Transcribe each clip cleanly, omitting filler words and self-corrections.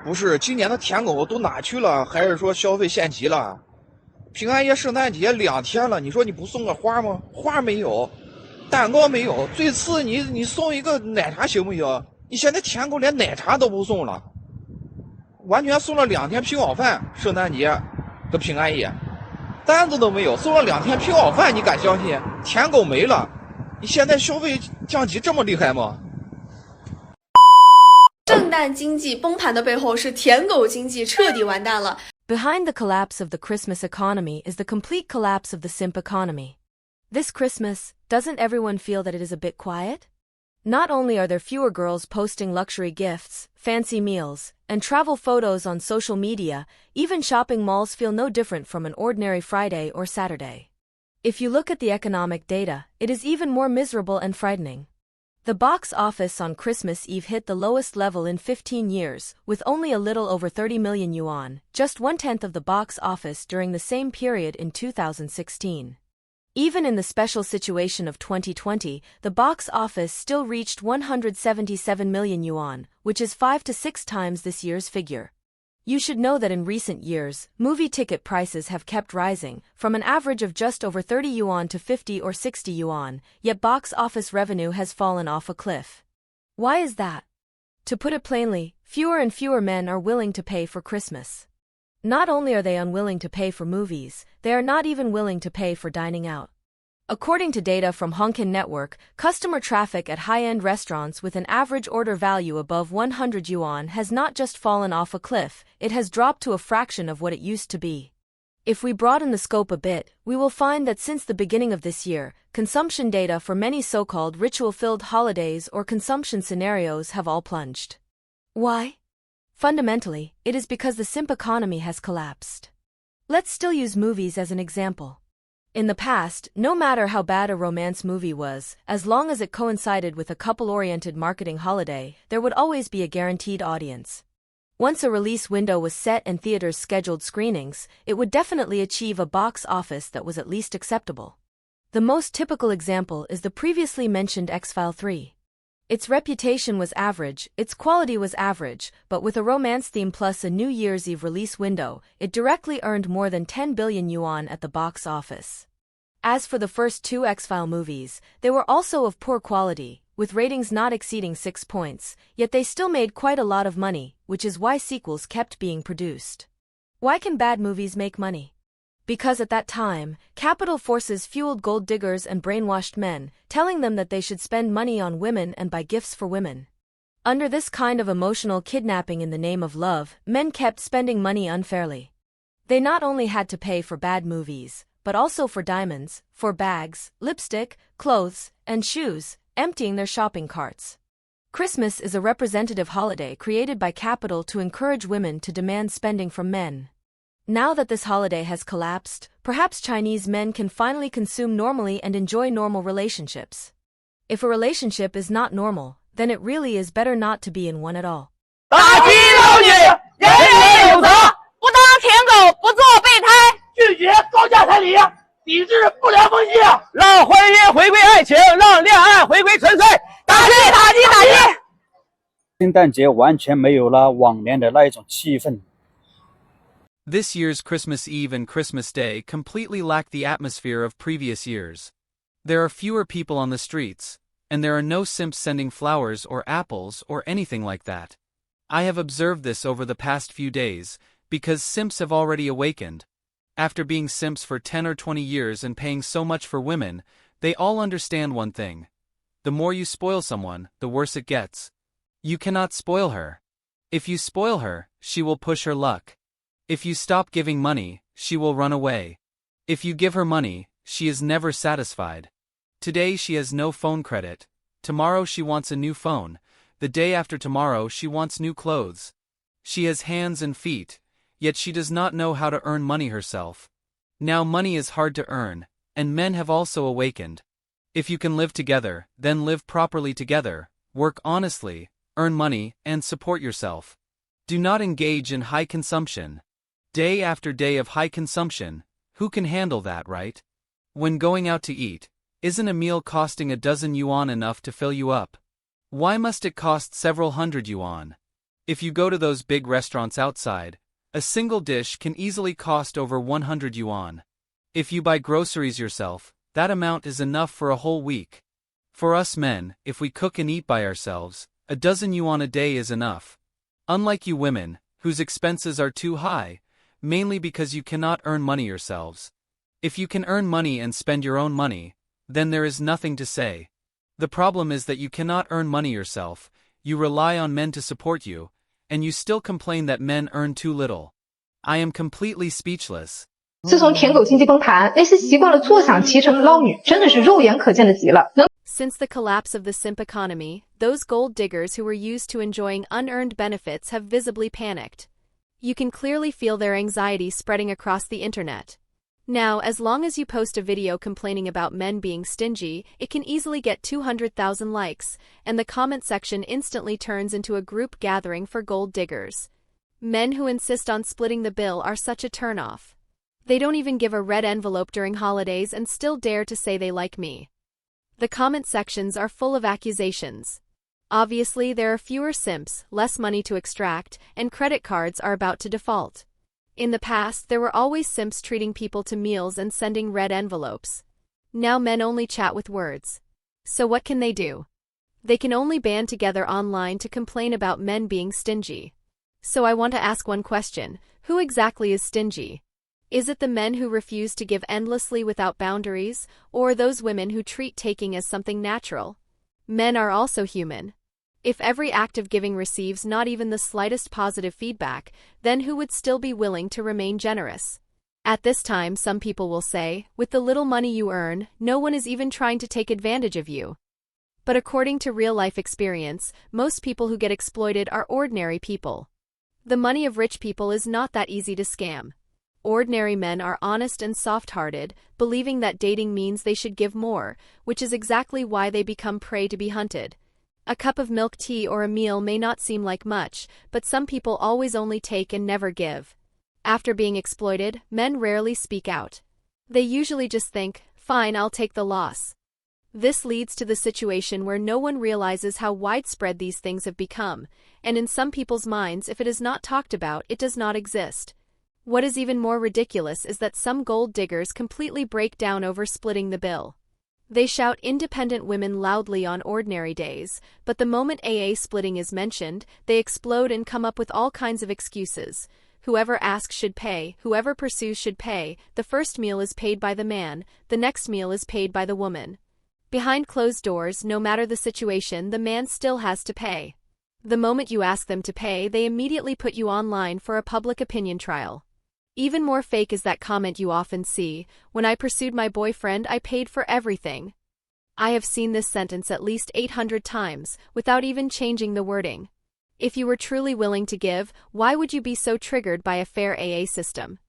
不是，今年的舔狗都哪去了？还是说消费限级了？平安夜、圣诞节2天了，你说你不送个花吗？花没有，蛋糕没有，最次你送一个奶茶行不行？你现在舔狗连奶茶都不送了，完全送了2天拼好饭，圣诞节和平安夜，单子都没有，送了2天拼好饭，你敢相信？舔狗没了，你现在消费降级这么厉害吗？圣诞经济崩盘的背后是舔狗经济彻底完蛋了。Behind the collapse of the Christmas economy is the complete collapse of the simp economy. This Christmas, doesn't everyone feel that it is a bit quiet? Not only are there fewer girls posting luxury gifts, fancy meals, and travel photos on social media, even shopping malls feel no different from an ordinary Friday or Saturday. If you look at the economic data, it is even more miserable and frightening. The box office on Christmas Eve hit the lowest level in 15 years, with only a little over 30 million yuan, just 1/10 of the box office during the same period in 2016. Even in the special situation of 2020, the box office still reached 177 million yuan, which is 5 to 6 times this year's figure. You should know that in recent years, movie ticket prices have kept rising, from an average of just over 30 yuan to 50 or 60 yuan, yet box office revenue has fallen off a cliff. Why is that? To put it plainly, fewer and fewer men are willing to pay for Christmas. Not only are they unwilling to pay for movies, they are not even willing to pay for dining out. According to data from Hongkong Network, customer traffic at high-end restaurants with an average order value above 100 yuan has not just fallen off a cliff, it has dropped to a fraction of what it used to be. If we broaden the scope a bit, we will find that since the beginning of this year, consumption data for many so-called ritual-filled holidays or consumption scenarios have all plunged. Why? Fundamentally, it is because the simp economy has collapsed. Let's still use movies as an example. In the past, no matter how bad a romance movie was, as long as it coincided with a couple-oriented marketing holiday, there would always be a guaranteed audience. Once a release window was set and theaters scheduled screenings, it would definitely achieve a box office that was at least acceptable. The most typical example is the previously mentioned X-File 3. Its reputation was average, its quality was average, but with a romance theme plus a New Year's Eve release window, it directly earned more than 10 billion yuan at the box office. As for the first 2 X-File movies, they were also of poor quality, with ratings not exceeding 6 points, yet they still made quite a lot of money, which is why sequels kept being produced. Why can bad movies make money? Because at that time, capital forces fueled gold diggers and brainwashed men, telling them that they should spend money on women and buy gifts for women. Under this kind of emotional kidnapping in the name of love, men kept spending money unfairly. They not only had to pay for bad movies, but also for diamonds, for bags, lipstick, clothes, and shoes, emptying their shopping carts. Christmas is a representative holiday created by capital to encourage women to demand spending from men. Now that this holiday has collapsed, perhaps Chinese men can finally consume normally and enjoy normal relationships. If a relationship is not normal, then it really is better not to be in one at all. 大吉老女，人人有责，不当舔狗，不做备胎，拒绝高价彩礼，抵制不良风气，让婚姻回归爱情，让恋爱回归纯粹。打击打击打击！圣诞节完全没有了往年的那一种气氛。 This year's Christmas Eve and Christmas Day completely lack the atmosphere of previous years. There are fewer people on the streets, and there are no simps sending flowers or apples or anything like that. I have observed this over the past few days, because simps have already awakened. After being simps for 10 or 20 years and paying so much for women, they all understand one thing. The more you spoil someone, the worse it gets. You cannot spoil her. If you spoil her, she will push her luck. If you stop giving money, she will run away. If you give her money, she is never satisfied. Today she has no phone credit. Tomorrow she wants a new phone. The day after tomorrow she wants new clothes. She has hands and feet, yet she does not know how to earn money herself. Now money is hard to earn, and men have also awakened. If you can live together, then live properly together, work honestly, earn money, and support yourself. Do not engage in high consumption. Day after day of high consumption, who can handle that, right? When going out to eat, isn't a meal costing a dozen yuan enough to fill you up? Why must it cost several hundred yuan? If you go to those big restaurants outside, a single dish can easily cost over 100 yuan. If you buy groceries yourself, that amount is enough for a whole week. For us men, if we cook and eat by ourselves, a dozen yuan a day is enough. Unlike you women, whose expenses are too high, mainly because you cannot earn money yourselves. If you can earn money and spend your own money, then there is nothing to say. The problem is that you cannot earn money yourself, you rely on men to support you, and you still complain that men earn too little. I am completely speechless. 自从舔狗经济崩盘，那些习惯了坐享其成的捞女，真的是肉眼可见的极了。 Since the collapse of the simp economy, those gold diggers who were used to enjoying unearned benefits have visibly panicked. You can clearly feel their anxiety spreading across the internet. Now, as long as you post a video complaining about men being stingy, it can easily get 200,000 likes, and the comment section instantly turns into a group gathering for gold diggers. Men who insist on splitting the bill are such a turnoff. They don't even give a red envelope during holidays and still dare to say they like me. The comment sections are full of accusations. Obviously, there are fewer simps, less money to extract, and credit cards are about to default. In the past, there were always simps treating people to meals and sending red envelopes. Now men only chat with words. So what can they do? They can only band together online to complain about men being stingy. So I want to ask one question: who exactly is stingy? Is it the men who refuse to give endlessly without boundaries, or those women who treat taking as something natural? Men are also human. If every act of giving receives not even the slightest positive feedback, then who would still be willing to remain generous? At this time, some people will say, with the little money you earn, no one is even trying to take advantage of you. But according to real-life experience, most people who get exploited are ordinary people. The money of rich people is not that easy to scam. Ordinary men are honest and soft-hearted, believing that dating means they should give more, which is exactly why they become prey to be hunted. A cup of milk tea or a meal may not seem like much, but some people always only take and never give. After being exploited, men rarely speak out. They usually just think, fine, I'll take the loss. This leads to the situation where no one realizes how widespread these things have become, and in some people's minds, if it is not talked about, it does not exist. What is even more ridiculous is that some gold diggers completely break down over splitting the bill. They shout independent women loudly on ordinary days, but the moment AA splitting is mentioned, they explode and come up with all kinds of excuses. Whoever asks should pay, whoever pursues should pay, the first meal is paid by the man, the next meal is paid by the woman. Behind closed doors, no matter the situation, the man still has to pay. The moment you ask them to pay, they immediately put you online for a public opinion trial. Even more fake is that comment you often see, when I pursued my boyfriend, I paid for everything. I have seen this sentence at least 800 times, without even changing the wording. If you were truly willing to give, why would you be so triggered by a fair AA system?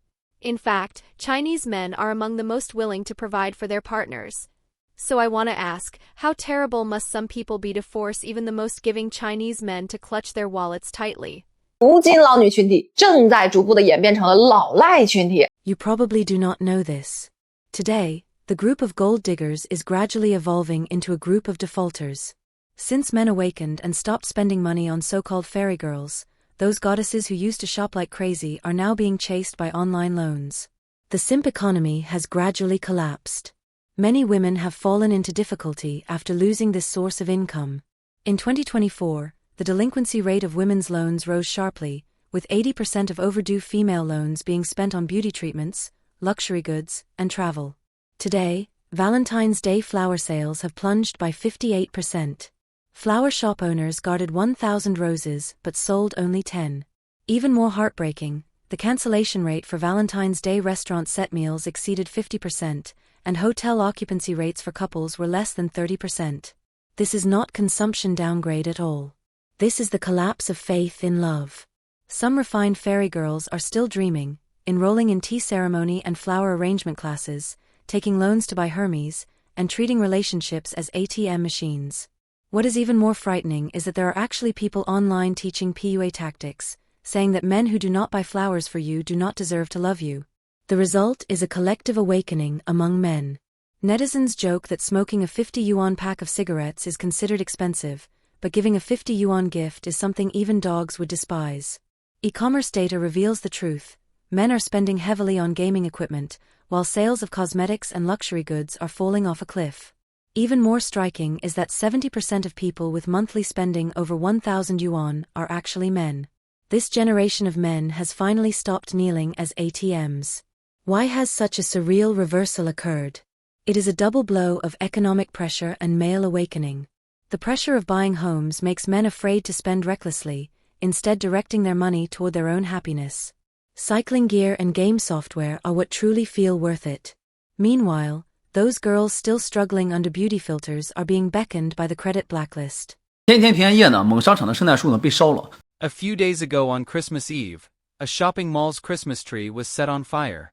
In fact, Chinese men are among the most willing to provide for their partners. So I want to ask, how terrible must some people be to force even the most giving Chinese men to clutch their wallets tightly? 如今捞女群体正在逐步的演变成了老赖群体。 You probably do not know this. Today, the group of gold diggers is gradually evolving into a group of defaulters. Since men awakened and stopped spending money on so-called fairy girls, those goddesses who used to shop like crazy are now being chased by online loans. The simp economy has gradually collapsed. Many women have fallen into difficulty after losing this source of income. In 2024, the delinquency rate of women's loans rose sharply, with 80% of overdue female loans being spent on beauty treatments, luxury goods, and travel. Today, Valentine's Day flower sales have plunged by 58%. Flower shop owners guarded 1,000 roses but sold only 10. Even more heartbreaking, the cancellation rate for Valentine's Day restaurant set meals exceeded 50%, and hotel occupancy rates for couples were less than 30%. This is not consumption downgrade at all. This is the collapse of faith in love. Some refined fairy girls are still dreaming, enrolling in tea ceremony and flower arrangement classes, taking loans to buy Hermes, and treating relationships as ATM machines. What is even more frightening is that there are actually people online teaching PUA tactics, saying that men who do not buy flowers for you do not deserve to love you. The result is a collective awakening among men. Netizens joke that smoking a 50 yuan pack of cigarettes is considered expensive, but giving a 50 yuan gift is something even dogs would despise. E-commerce data reveals the truth. Men are spending heavily on gaming equipment, while sales of cosmetics and luxury goods are falling off a cliff. Even more striking is that 70% of people with monthly spending over 1,000 yuan are actually men. This generation of men has finally stopped kneeling as ATMs. Why has such a surreal reversal occurred? It is a double blow of economic pressure and male awakening. The pressure of buying homes makes men afraid to spend recklessly, instead directing their money toward their own happiness. Cycling gear and game software are what truly feel worth it. Meanwhile, those girls still struggling under beauty filters are being beckoned by the credit blacklist. 前天平安夜呢，某商场的圣诞树呢被烧了。 A few days ago on Christmas Eve, a shopping mall's Christmas tree was set on fire.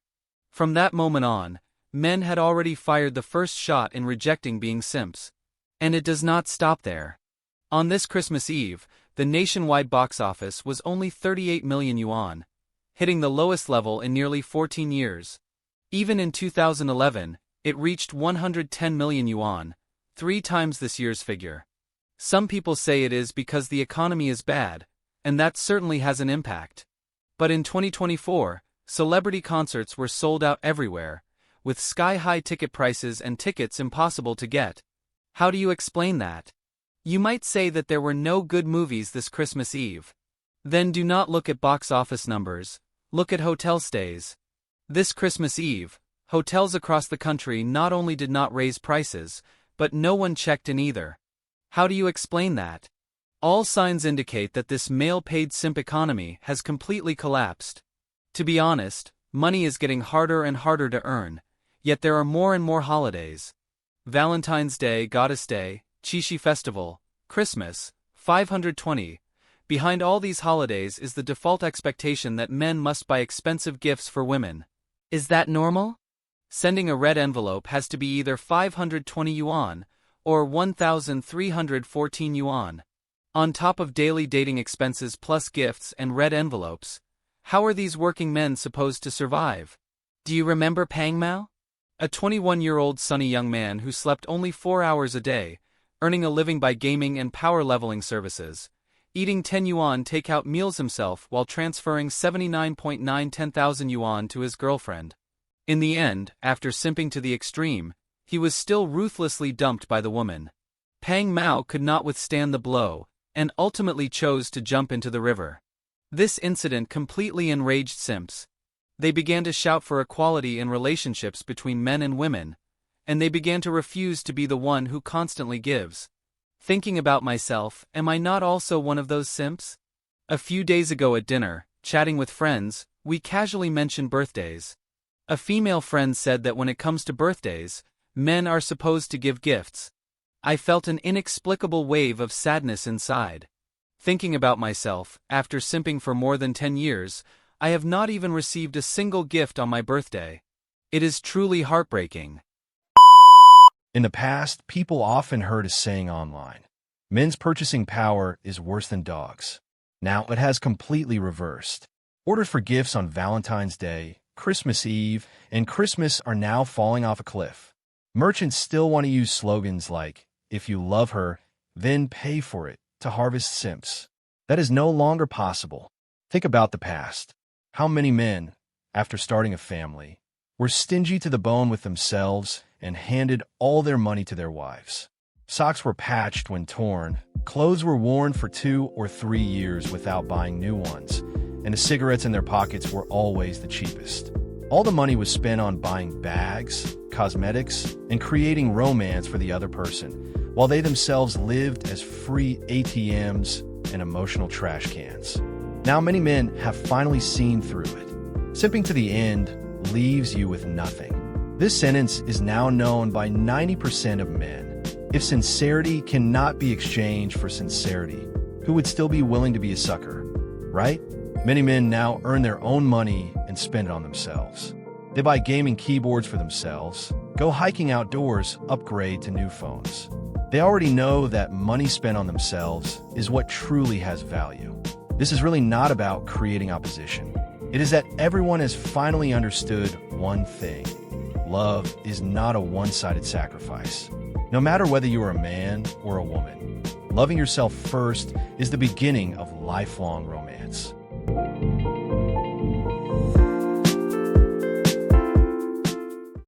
From that moment on, men had already fired the first shot in rejecting being simps. And it does not stop there. On this Christmas Eve, the nationwide box office was only 38 million yuan, hitting the lowest level in nearly 14 years. Even in 2011, it reached 110 million yuan, 3 times this year's figure. Some people say it is because the economy is bad, and that certainly has an impact. But in 2024, celebrity concerts were sold out everywhere, with sky-high ticket prices and tickets impossible to get. How do you explain that? You might say that there were no good movies this Christmas Eve. Then do not look at box office numbers, look at hotel stays. This Christmas Eve, hotels across the country not only did not raise prices, but no one checked in either. How do you explain that? All signs indicate that this male-paid simp economy has completely collapsed. To be honest, money is getting harder and harder to earn, yet there are more and more holidays. Valentine's Day, Goddess Day, Qixi Festival, Christmas, 520. Behind all these holidays is the default expectation that men must buy expensive gifts for women. Is that normal? Sending a red envelope has to be either 520 yuan or 1,314 yuan. On top of daily dating expenses plus gifts and red envelopes, how are these working men supposed to survive? Do you remember Pang Mao? A 21-year-old sunny young man who slept only 4 hours a day, earning a living by gaming and power leveling services, eating 10 yuan takeout meals himself while transferring 79.910,000 yuan to his girlfriend. In the end, after simping to the extreme, he was still ruthlessly dumped by the woman. Pang Mao could not withstand the blow, and ultimately chose to jump into the river. This incident completely enraged simps. They began to shout for equality in relationships between men and women, and they began to refuse to be the one who constantly gives. Thinking about myself, am I not also one of those simps? A few days ago at dinner, chatting with friends, we casually mentioned birthdays. A female friend said that when it comes to birthdays, men are supposed to give gifts. I felt an inexplicable wave of sadness inside. Thinking about myself, after simping for more than 10 years, I have not even received a single gift on my birthday. It is truly heartbreaking. In the past, people often heard a saying online, men's purchasing power is worse than dogs. Now it has completely reversed. Orders for gifts on Valentine's Day, Christmas Eve, and Christmas are now falling off a cliff. Merchants still want to use slogans like, if you love her, then pay for it, to harvest simps. That is no longer possible. Think about the past. How many men, after starting a family, were stingy to the bone with themselves and handed all their money to their wives? Socks were patched when torn, clothes were worn for 2 or 3 years without buying new ones, and the cigarettes in their pockets were always the cheapest. All the money was spent on buying bags, cosmetics, and creating romance for the other person, while they themselves lived as free ATMs and emotional trash cans. Now many men have finally seen through it. Simping to the end leaves you with nothing. This sentence is now known by 90% of men. If sincerity cannot be exchanged for sincerity, who would still be willing to be a sucker, right? Many men now earn their own money and spend it on themselves. They buy gaming keyboards for themselves, go hiking outdoors, upgrade to new phones. They already know that money spent on themselves is what truly has value. This is really not about creating opposition. It is that everyone has finally understood one thing. Love is not a one-sided sacrifice. No matter whether you are a man or a woman, loving yourself first is the beginning of lifelong romance.